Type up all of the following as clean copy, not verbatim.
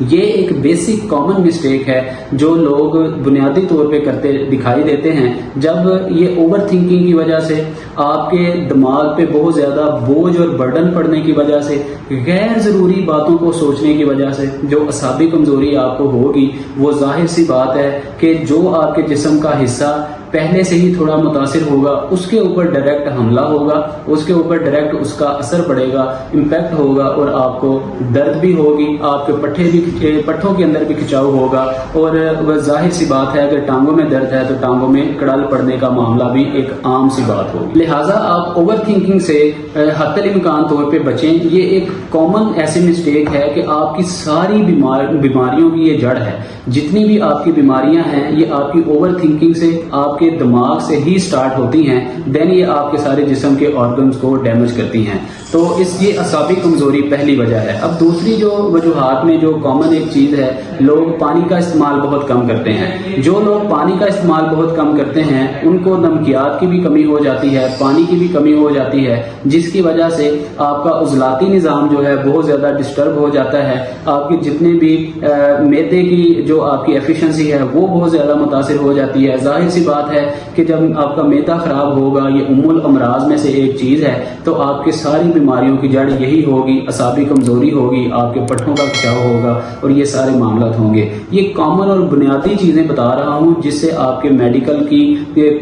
یہ ایک basic common mistake ہے جو لوگ بنیادی طور پہ کرتے دکھائی دیتے ہیں، جب یہ اوور تھنکنگ کی وجہ سے، آپ کے دماغ پہ بہت زیادہ بوجھ اور برڈن پڑنے کی وجہ سے، غیر ضروری باتوں کو سوچنے کی وجہ سے جو اعصابی کمزوری آپ کو ہوگی، وہ ظاہر سی بات ہے کہ جو آپ کے جسم کا حصہ پہلے سے ہی تھوڑا متاثر ہوگا، اس کے اوپر ڈائریکٹ حملہ ہوگا، اس کے اوپر ڈائریکٹ اس کا اثر پڑے گا، امپیکٹ ہوگا، اور آپ کو درد بھی ہوگی، آپ کے پٹھوں کے اندر بھی کھچاؤ ہوگا، اور ظاہر سی بات ہے اگر ٹانگوں میں درد ہے تو ٹانگوں میں کڑل پڑنے کا معاملہ بھی ایک عام سی بات ہوگی۔ لہٰذا آپ اوور تھنکنگ سے حتی الامکان طور پہ بچیں۔ یہ ایک کامن ایسی مسٹیک ہے کہ آپ کی ساری بیماریوں کی یہ جڑ ہے، جتنی بھی آپ کی بیماریاں ہیں یہ آپ کی اوور تھنکنگ سے، آپ کے دماغ سے ہی سٹارٹ ہوتی ہیں، دین یہ آپ کے سارے جسم کے آرگنز کو ڈیمیج کرتی ہیں۔ تو یہ اعصابی کمزوری پہلی وجہ ہے۔ اب دوسری جو وجوہات میں جو کامن ایک چیز ہے، لوگ پانی کا استعمال بہت کم کرتے ہیں۔ جو لوگ پانی کا استعمال بہت کم کرتے ہیں ان کو نمکیات کی بھی کمی ہو جاتی ہے، پانی کی بھی کمی ہو جاتی ہے، جس کی وجہ سے آپ کا عضلاتی نظام جو ہے بہت زیادہ ڈسٹرب ہو جاتا ہے، آپ کی جتنے بھی معدے کی جو آپ کی ایفیشنسی ہے وہ بہت زیادہ متاثر ہو جاتی ہے۔ ظاہر سی بات ہے کہ جب آپ کا معدہ خراب ہوگا، یہ الامراض میں سے ایک چیز ہے، تو آپ کے ساری بیماریوں کی جڑ یہی ہوگی، اعصابی کمزوری ہوگی، آپ کے پٹھوں کا کھچاؤ ہوگا، اور یہ سارے معاملات ہوں گے۔ یہ کامن اور بنیادی چیزیں بتا رہا ہوں جس سے آپ کے میڈیکل کی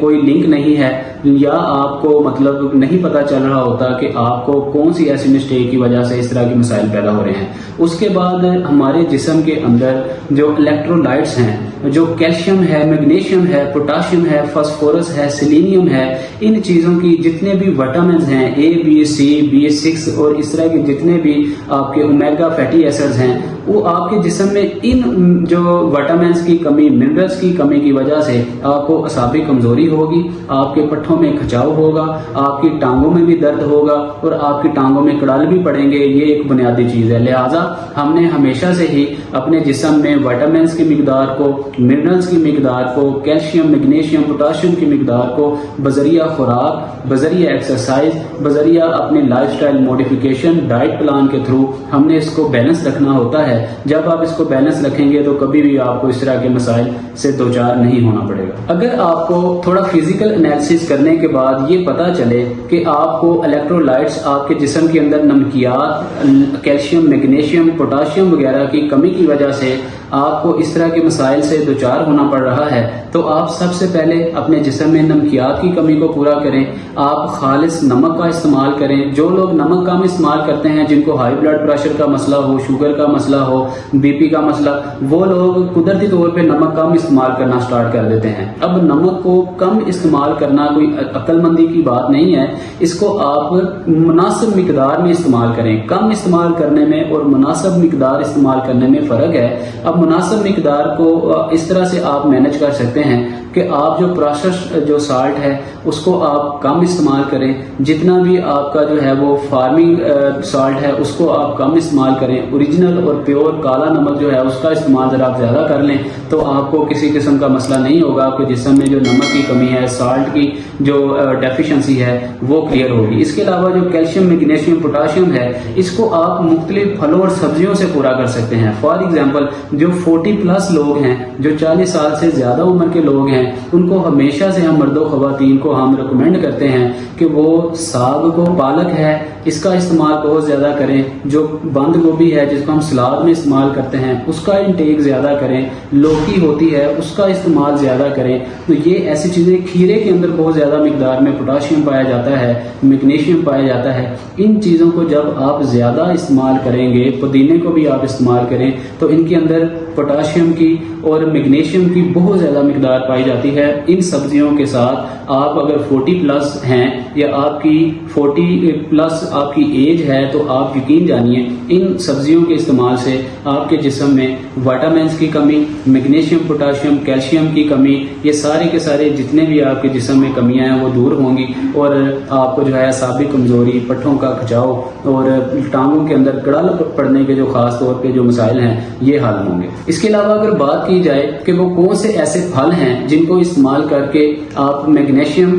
کوئی لنک نہیں ہے، یا آپ کو مطلب نہیں پتا چل رہا ہوتا کہ آپ کو کون سی ایسی مسٹیک کی وجہ سے اس طرح کے مسائل پیدا ہو رہے ہیں۔ اس کے بعد ہمارے جسم کے اندر جو الیکٹرولائٹس ہیں، جو کیلشیم ہے، میگنیشیم ہے، پوٹاشیم ہے، فاسفورس ہے، سیلینیم ہے، ان چیزوں کی جتنے بھی وٹامنز ہیں، اے بی سی B6 اور اس طرح کے جتنے بھی آپ کے اومیگا فیٹی ایسڈز ہیں، وہ آپ کے جسم میں ان جو وٹامنز کی کمی، منرلز کی کمی کی وجہ سے آپ کو اعصابی کمزوری ہوگی، آپ کے پٹھوں میں کھچاؤ ہوگا، آپ کی ٹانگوں میں بھی درد ہوگا، اور آپ کی ٹانگوں میں کڑال بھی پڑیں گے۔ یہ ایک بنیادی چیز ہے۔ لہٰذا ہم نے ہمیشہ سے ہی اپنے جسم میں وٹامنز کی مقدار کو، منرلز کی مقدار کو، کیلشیم، میگنیشیم، پوٹاشیم کی مقدار کو بذریعہ خوراک، بذریعہ ایکسرسائز، بذریعہ اپنے life style modification, diet plan کے تھرو ہم نے اس کو بیلنس رکھنا ہوتا ہے۔ جب آپ اس کو بیلنس رکھیں گے تو کبھی بھی آپ کو اس طرح کے مسائل سے دوچار نہیں ہونا پڑے گا۔ اگر آپ کو تھوڑا فزیکل انالیسس کرنے کے بعد یہ پتا چلے کہ آپ کو الیکٹرولائٹس، آپ کے جسم کے اندر نمکیات، کیلشیم، میگنیشیم، پوٹاشیم وغیرہ کی کمی کی وجہ سے آپ کو اس طرح کے مسائل سے دوچار ہونا پڑ رہا ہے، تو آپ سب سے پہلے اپنے جسم میں نمکیات کی کمی کو پورا کریں۔ آپ خالص نمک کا استعمال کریں۔ جو لوگ نمک کم استعمال کرتے ہیں، جن کو ہائی بلڈ پریشر کا مسئلہ ہو، شوگر کا مسئلہ ہو، BP کا مسئلہ، وہ لوگ قدرتی طور پہ نمک کم استعمال کرنا سٹارٹ کر دیتے ہیں۔ اب نمک کو کم استعمال کرنا کوئی عقل مندی کی بات نہیں ہے، اس کو آپ مناسب مقدار میں استعمال کریں۔ کم استعمال کرنے میں اور مناسب مقدار استعمال کرنے میں فرق ہے۔ اب مناسب مقدار کو اس طرح سے آپ مینج کر سکتے ہیں کہ آپ جو پروسیس جو سالٹ ہے اس کو آپ کم استعمال کریں، جتنا بھی آپ کا جو ہے وہ فارمنگ سالٹ ہے اس کو آپ کم استعمال کریں، اوریجنل اور پیور کالا نمک جو ہے اس کا استعمال ذرا آپ زیادہ کر لیں، تو آپ کو کسی قسم کا مسئلہ نہیں ہوگا۔ آپ کے جسم میں جو نمک کی کمی ہے، سالٹ کی جو ڈیفیشنسی ہے وہ کلیئر ہوگی۔ اس کے علاوہ جو کیلشیم، میگنیشیم، پوٹاشیم ہے، اس کو آپ مختلف پھلوں اور سبزیوں سے پورا کر سکتے ہیں۔ فار ایگزامپل جو 40+ لوگ ہیں، جو 40 سال سے زیادہ عمر کے لوگ ہیں، ان کو ہمیشہ سے ہم مرد و خواتین کو ہم ریکمینڈ کرتے ہیں کہ وہ ساگ کو، پالک ہے، اس کا استعمال بہت زیادہ کریں۔ جو بند گوبھی ہے جس کو ہم سلاد میں استعمال کرتے ہیں اس کا انٹیک زیادہ کریں۔ لوکی ہوتی ہے اس کا استعمال زیادہ کریں۔ تو یہ ایسی چیزیں، کھیرے کے اندر بہت زیادہ مقدار میں پوٹاشیم پایا جاتا ہے، میگنیشیم پایا جاتا ہے۔ ان چیزوں کو جب آپ زیادہ استعمال کریں گے، پودینے کو بھی آپ استعمال کریں، تو ان کے اندر پوٹاشیم کی اور میگنیشیم کی بہت زیادہ مقدار پائی جاتی ہے۔ ان سبزیوں کے ساتھ آپ اگر 40+ ہیں یا آپ کی 40+ آپ کی ایج ہے تو آپ یقین جانیے ان سبزیوں کے استعمال سے آپ کے جسم میں وٹامنس کی کمی، میگنیشیم، پوٹاشیم، کیلشیم کی کمی، یہ سارے کے سارے جتنے بھی آپ کے جسم میں کمیاں ہیں وہ دور ہوں گی، اور آپ کو جو ہے اعصابی کمزوری، پٹھوں کا کھچاؤ اور ٹانگوں کے اندر کڑال پڑنے کے جو خاص طور پہ جو مسائل ہیں یہ حل ہوں گے۔ اس کے علاوہ اگر بات کی جائے کہ وہ کون سے ایسے پھل ہیں جن کو استعمال کر کے آپ میگنیشیم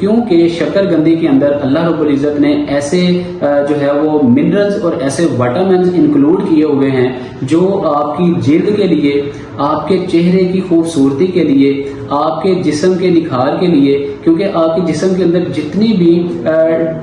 کیونکہ شکر گندی کے اندر اللہ رب العزت نے ایسے جو ہے وہ منرلز اور ایسے وٹامنز انکلوڈ کیے ہوئے ہیں جو آپ کی جلد کے لیے، آپ کے چہرے کی خوبصورتی کے لیے، آپ کے جسم کے نکھار کے لیے، کیونکہ آپ کے جسم کے اندر جتنی بھی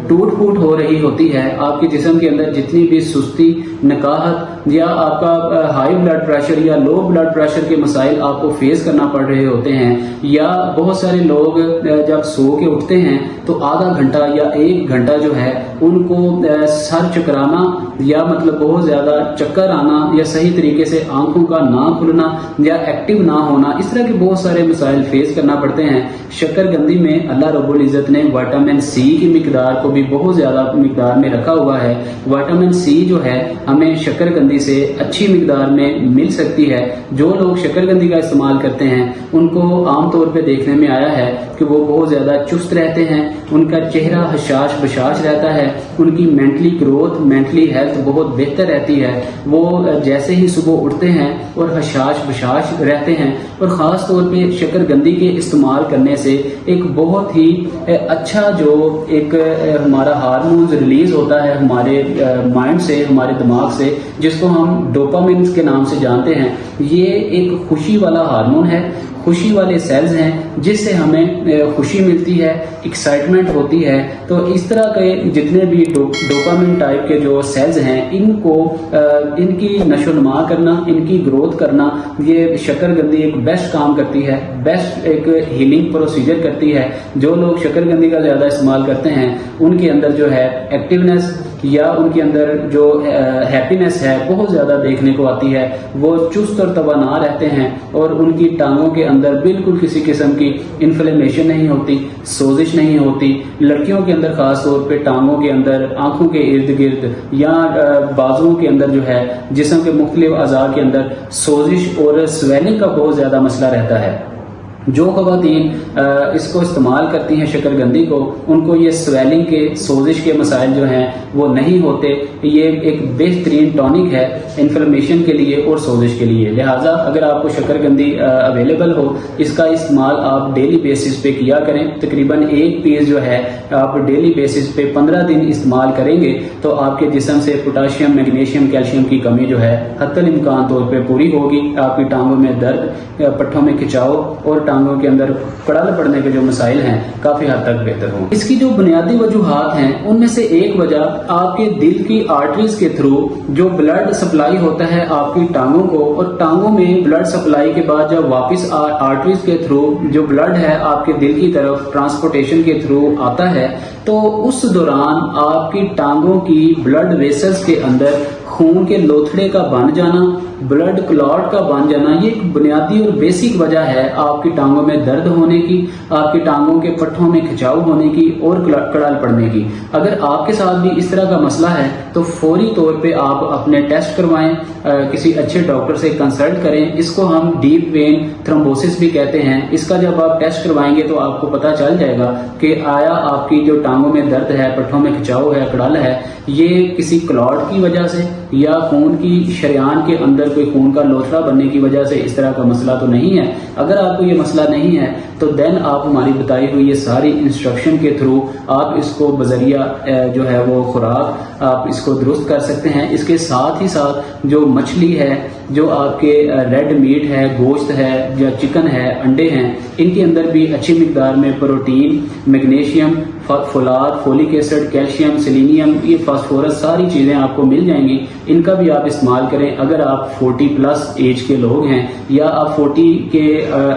ٹوٹ پھوٹ ہو رہی ہوتی ہے، آپ کے جسم کے اندر جتنی بھی سستی، نکاہت یا آپ کا ہائی بلڈ پریشر یا لو بلڈ پریشر کے مسائل آپ کو فیس کرنا پڑ رہے ہوتے ہیں، یا بہت سارے لوگ جب سو کے اٹھتے ہیں تو آدھا گھنٹہ یا 1 گھنٹہ جو ہے ان کو سر چکرانا یا مطلب بہت زیادہ چکر آنا یا صحیح طریقے سے آنکھوں کا نہ کھلنا یا ایکٹیو نہ ہونا، اس طرح کے بہت سارے مسائل فیس کرنا پڑتے ہیں۔ شکر گندی میں اللہ رب العزت نے وٹامن سی کی مقدار کو بھی بہت زیادہ مقدار میں رکھا ہوا ہے۔ وٹامن سی جو ہے ہمیں شکر گندی سے اچھی مقدار میں مل سکتی ہے۔ جو لوگ شکر گندی کا استعمال کرتے ہیں ان کو عام طور پہ دیکھنے میں آیا ہے کہ وہ بہت زیادہ چست رہتے ہیں، ان کا چہرہ حشاش بشاش رہتا ہے، ان کی مینٹلی گروتھ، مینٹلی ہیلتھ بہت بہتر رہتی ہے، وہ جیسے ہی صبح اٹھتے ہیں اور حشاش بشاش رہتے ہیں۔ اور خاص طور پہ شکر گندی کے استعمال کرنے سے ایک بہت ہی اچھا جو ایک ہمارا ہارمونز ریلیز ہوتا ہے ہمارے مائنڈ سے، ہمارے دماغ سے، جس کو ہم ڈوپامنز کے نام سے جانتے ہیں، یہ ایک خوشی والا ہارمون ہے، خوشی والے سیلز ہیں جس سے ہمیں خوشی ملتی ہے، ایکسائٹمنٹ ہوتی ہے۔ تو اس طرح کے جتنے بھی ڈوپامن ٹائپ کے جو سیلز ہیں ان کو ان کی نشو و نما کرنا، ان کی گروتھ کرنا، یہ شکر گندی ایک بیسٹ کام کرتی ہے، بیسٹ ایک ہیلنگ پروسیجر کرتی ہے۔ جو لوگ شکر گندی کا زیادہ استعمال کرتے ہیں ان کے اندر جو ہے ایکٹیونیس یا ان کے اندر جو ہیپینس ہے بہت زیادہ دیکھنے کو آتی ہے، وہ چست اور توانا رہتے ہیں اور ان کی ٹانگوں کے اندر بالکل کسی قسم کی انفلیمیشن نہیں ہوتی، سوزش نہیں ہوتی۔ لڑکیوں کے اندر خاص طور پہ ٹانگوں کے اندر، آنکھوں کے ارد گرد یا بازوؤں کے اندر جو ہے جسم کے مختلف اعضاء کے اندر سوزش اور سویلنگ کا بہت زیادہ مسئلہ رہتا ہے۔ جو خواتین اس کو استعمال کرتی ہیں شکر گندی کو، ان کو یہ سویلنگ کے، سوزش کے مسائل جو ہیں وہ نہیں ہوتے۔ یہ ایک بہترین ٹونک ہے انفلمیشن کے لیے اور سوزش کے لیے۔ لہٰذا اگر آپ کو شکر گندی اویلیبل ہو، اس کا استعمال آپ ڈیلی بیسس پہ کیا کریں۔ تقریباً 1 پیس جو ہے آپ ڈیلی بیسس پہ 15 دن استعمال کریں گے تو آپ کے جسم سے پوٹاشیم، میگنیشیم، کیلشیم کی کمی جو ہے حتی الامکان طور پہ پوری ہوگی۔ آپ کی ٹانگوں میں درد، پٹھوں میں کھچاؤ اور ٹانگوں کے اندر کڑل پڑنے کے جو مسائل ہیں کافی حد تک بہتر ہوں۔ اس کی جو بنیادی وجوہات ہیں ان میں سے ایک وجہ آپ کے دل کی آرٹریز کے تھرو جو بلڈ سپلائی ہوتا ہے آپ کی ٹانگوں کو، اور ٹانگوں میں بلڈ سپلائی کے بعد جب واپس آرٹریز کے تھرو جو بلڈ ہے آپ کے دل کی طرف ٹرانسپورٹیشن کے تھرو آتا ہے، تو اس دوران آپ کی ٹانگوں کی بلڈ ویسلز کے اندر خون کے لوتھڑے کا بن جانا، بلڈ کلاٹ کا بن جانا، یہ ایک بنیادی اور بیسک وجہ ہے آپ کی ٹانگوں میں درد ہونے کی، آپ کی ٹانگوں کے پٹھوں میں کھچاؤ ہونے کی اور کڑال پڑنے کی۔ اگر آپ کے ساتھ بھی اس طرح کا مسئلہ ہے تو فوری طور پہ آپ اپنے ٹیسٹ کروائیں، کسی اچھے ڈاکٹر سے کنسلٹ کریں۔ اس کو ہم ڈیپ وین تھرومبوسس بھی کہتے ہیں۔ اس کا جب آپ ٹیسٹ کروائیں گے تو آپ کو پتہ چل جائے گا کہ آیا آپ کی جو ٹانگوں میں درد ہے، پٹھوں میں کھچاؤ ہے، کڑال ہے، یہ کسی کلاٹ کی وجہ سے یا خون کی شریان کے اندر کوئی خون کا لوتھڑا بننے کی وجہ سے اس طرح کا مسئلہ تو نہیں ہے۔ اگر آپ کو یہ مسئلہ نہیں ہے تو دین آپ ہماری بتائی ہوئی یہ ساری انسٹرکشن کے تھرو آپ اس کو بذریعہ جو ہے وہ خوراک آپ اس کو درست کر سکتے ہیں۔ اس کے ساتھ ہی ساتھ جو مچھلی ہے، جو آپ کے ریڈ میٹ ہے، گوشت ہے یا چکن ہے، انڈے ہیں، ان کے اندر بھی اچھی مقدار میں پروٹین، میگنیشیم، فولاد، فولک ایسڈ، کیلشیم، سیلینیم، یہ فاسفورس ساری چیزیں آپ کو مل جائیں گی۔ ان کا بھی آپ استعمال کریں۔ اگر آپ 40 پلس ایج کے لوگ ہیں یا آپ 40 کے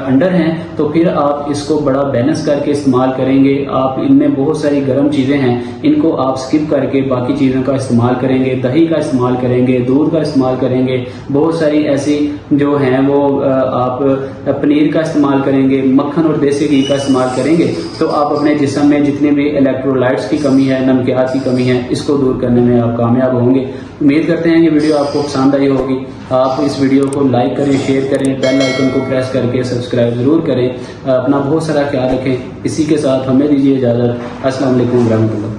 انڈر ہیں تو پھر آپ اس کو بڑا بیلنس کر کے استعمال کریں گے۔ آپ ان میں بہت ساری گرم چیزیں ہیں، ان کو آپ سکپ کر کے باقی چیزوں کا استعمال کریں گے۔ دہی کا استعمال کریں گے، دودھ کا استعمال کریں گے، بہت ساری ایسی جو ہیں وہ آپ پنیر کا استعمال کریں گے، مکھن اور دیسی گھی کا استعمال کریں گے تو آپ اپنے جسم میں جتنے بھی الیکٹرولائٹس کی کمی ہے، نمکیات کی کمی ہے، اس کو دور کرنے میں آپ کامیاب ہوں گے۔ امید کرتے ہیں کہ ویڈیو آپ کو پسند آئی ہوگی۔ آپ اس ویڈیو کو لائک کریں، شیئر کریں، بیل آئیکن کو پریس کر کے سبسکرائب ضرور کریں۔ اپنا بہت سارا خیال رکھیں۔ اسی کے ساتھ ہمیں دیجیے اجازت۔ السلام علیکم ورحمۃ اللہ۔